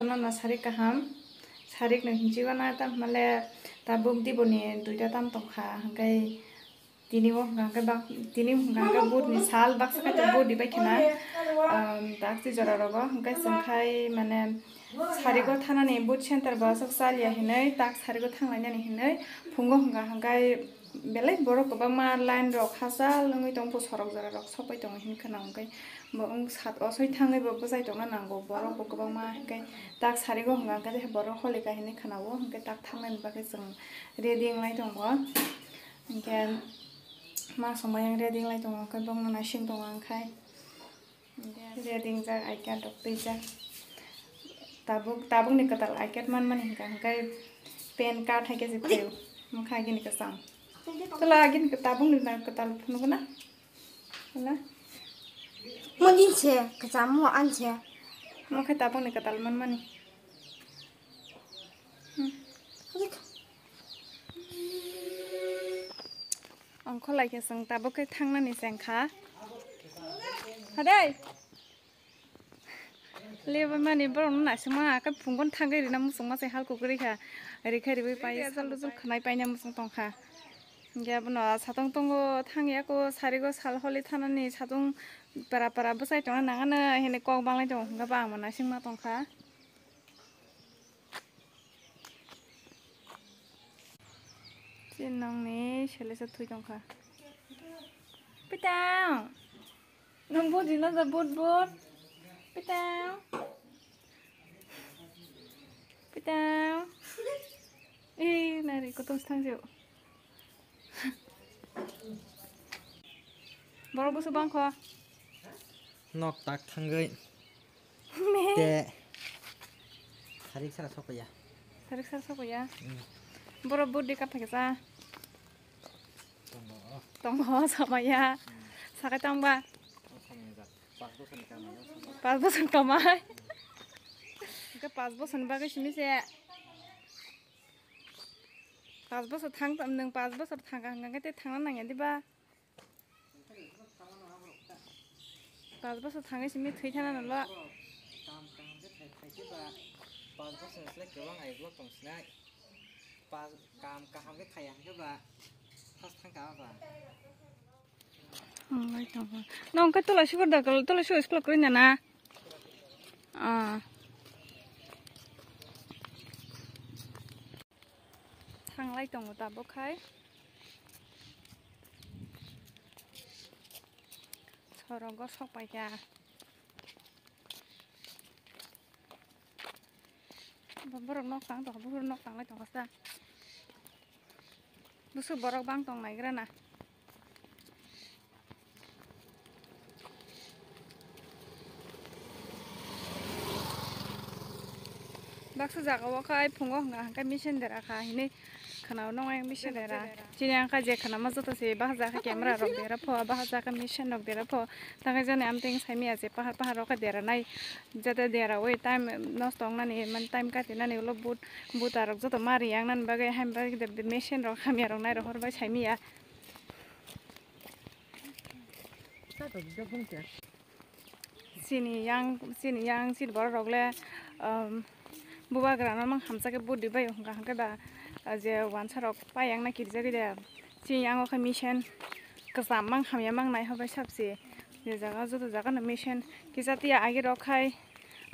na sari kaham sari nang hinjiwa na tam male tabuk di boni duita tam tongkha hangkai tini hangka bud ni sal baksa ka bud di baikena dakti jora rogo hangkai sangkai mane sari go thana ni bud center ba sok salia hinai tak sari go thangla ni hinai phungo hangkai belai borok ko ma line rok hasa lungui tong po sorok jora rok sopai tong hin khana hangkai bong sat osoi thangai bo bujai tong na nango borok ko bang ma hangkai tak sari go hangka de borok holika hinai khana wo hangkai tak thangna ba ke jong ready ngai tong bo hangkai ma somai yang ready lai tong ka bong na sing tong angkai ready ja I can dok tei ja tabuk ni katal I can man hingkai pen card hai ke je teu mukha gini ka sang tala gini ka tabuk ni na katal phunu na na mo din che ka chamo an che mukha tabuk ni katal man angko lai ke sang tabuk ke thangna ni sengkha hadai leba mani borong na sima ka phunggon thangai rina musung ma sai halko gori kha rekha ribai pai jalu jul khnai paina musung tongkha ya bono satong tongo thangya ko sarigo sal holi thanani satong para busai tong nangana hene kok banglai tong ga bang mana singma tongkha nong ni sele sa thui tongkha pitang nong bud dina da bud pitang nari ko tong stang jo boro busu bang kho nok tak thangai te sarik sara sokoya boro bud di kapha sa tongho samaya sakai tangba 5 bosan kamai ke 5 bosan bagai simi se 5 bosan thang tam nang 5 bosan thang ga te thang nang ya diba 5 bosan thang simi thui thana na lo kam de thai ke ba 5 bosan selek ke wang ai blok tong snai kam ham ke thai ke ba pas thang ka ba nong ka tola sibor da tola sibor school kori na thanglai tong ta bokhai sorogo sokpaia borok nok tang to borok nok tang lai tong sa busu borok bang tong nai grana baksa jaga wakai phungo hanga ka mission dera kha hini khana nongai mission dera chini angka je khana ma jota se bahja ka camera rok dera pho bahja ka mission rok dera pho tangai jane amting saimi aje pahar rok dera nai jata dera oi time nostong nani man time ka tinani ulo but arok joto mari yang nan bagai ham bagai de mission rok khamya rok nai hor bai saimi ya sini yang bor rok le buba grana mang hamsa ke budi bai hangka ba je wansa rok payang na kirja gide chi yang o mission kasam mang hamya mang nai hobai sabse je jaga joto jaga na mission kisatia age rok khai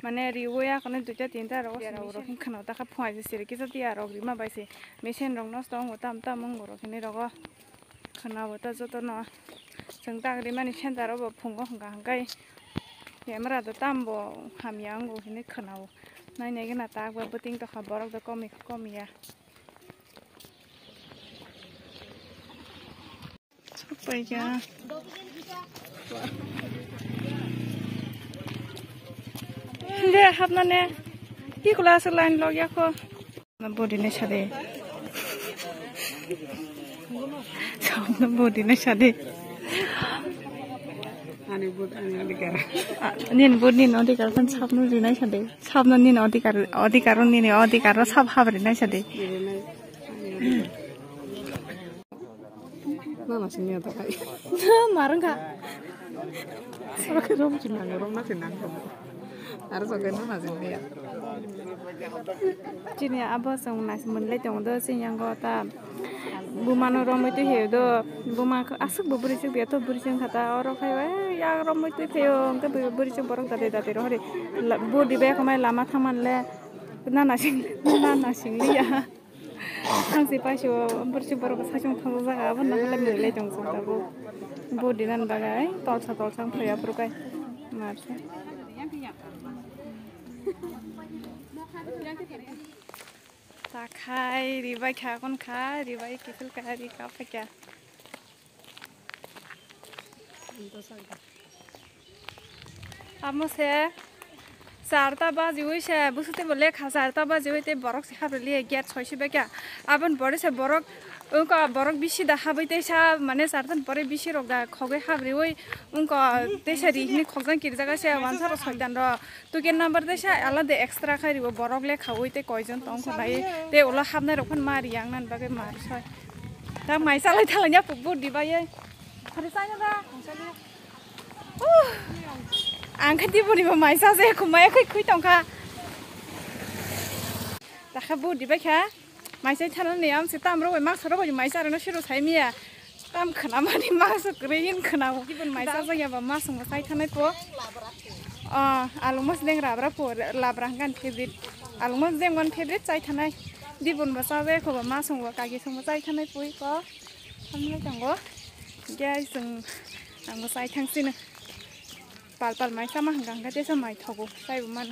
mane riwoya kone duta tinta rok rok khana ta kha phoi je sire kisatia rok rima bai se mission rok nos tong tam mong rok ni rok khana wata joto no jengta ri mani center ro phungo hangkai camera da tambo hamyang go hine khana nai nai gana tak ba buting to khabarok da komi ya Sokphaisio de hapna ne ki class line log ya ko na body ne sade na body ne sade nin bud nin odikar kan sapnu rinai sade sapna nin odikar sap hab rinai sade mama sini ata kai marang ka sara ke rom chinang rom na chinang ko ar so ke na sini ya Chini abo song nas munle tong do sinyango ta bumano romoi tu heu do buma asuk buburi sing biato buri sing khata oro khai ya romoi tu pheo ngka buri sing borok date ro hore bodi be khamai lama thaman le na nasing liya hangsi paisio buri sing borok sachung thang jaga abo na le munle tong song ta bo bodi nan bagai tolsa phaya prukai marse ta khai ribai kha kon kha ribai kisil ka ri ka phakya amo se sarta baji oi se busute bole kha sarta baji oi te borok se khabrli get 600 beka abon bore se borok unka borok bisi da habaite sa mane sartan pore bisi rok da khoge khabri oi unka te sa ri ni khogjan kir jaga se 1 6 ro to ken number de sa alade extra khari borok le khawoi te koijon tong khonai te ola habnai rok phan mari yang nan bage mar soi ta mai salai thalanya pubu dibai ei khari sai na da ang khati buni ba mai sa se khumai khoi tong kha ta khabu dibai kha mai sai thalan ne am se tam ro mak soro ba mai sa ro shiru sai miya tam khana mani mak so green khana ki bun mai sa ja ba ma sung sai thanai ko alumos deng rabra por labrang kan favorite alumos deng gon favorite sai thanai di bun ba sa je ko ba ma sung ba ka gi sung ba sai thanai pui ko hamle jango gai sung ang sai thang sin pal mai sama hanggang ka te sa mai thogo sai bu man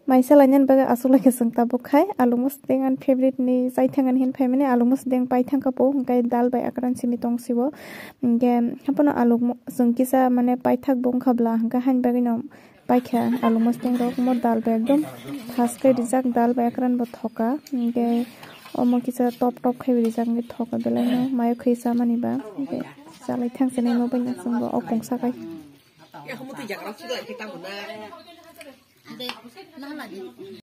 Maisa lanyan baga asula ke sangta bukai alumos dengan favorite ni sai thangan hin phai mane alumos deng pai thang ka po hangkai dal bai akran simi tong sibo nge hapona alum sungkisa mane pai thak bong khabla hangka han bagi no pai kha alumos deng rok mo dal bai ekdom thaske rijak dal bai akran bo thoka nge omo kisa top khai rijak ni thoka belai no mayo khisa mani ba nge salai thang se nei mo bai na sungbo opong sakai Ya kamu tuh jangan langsung kita kita guna.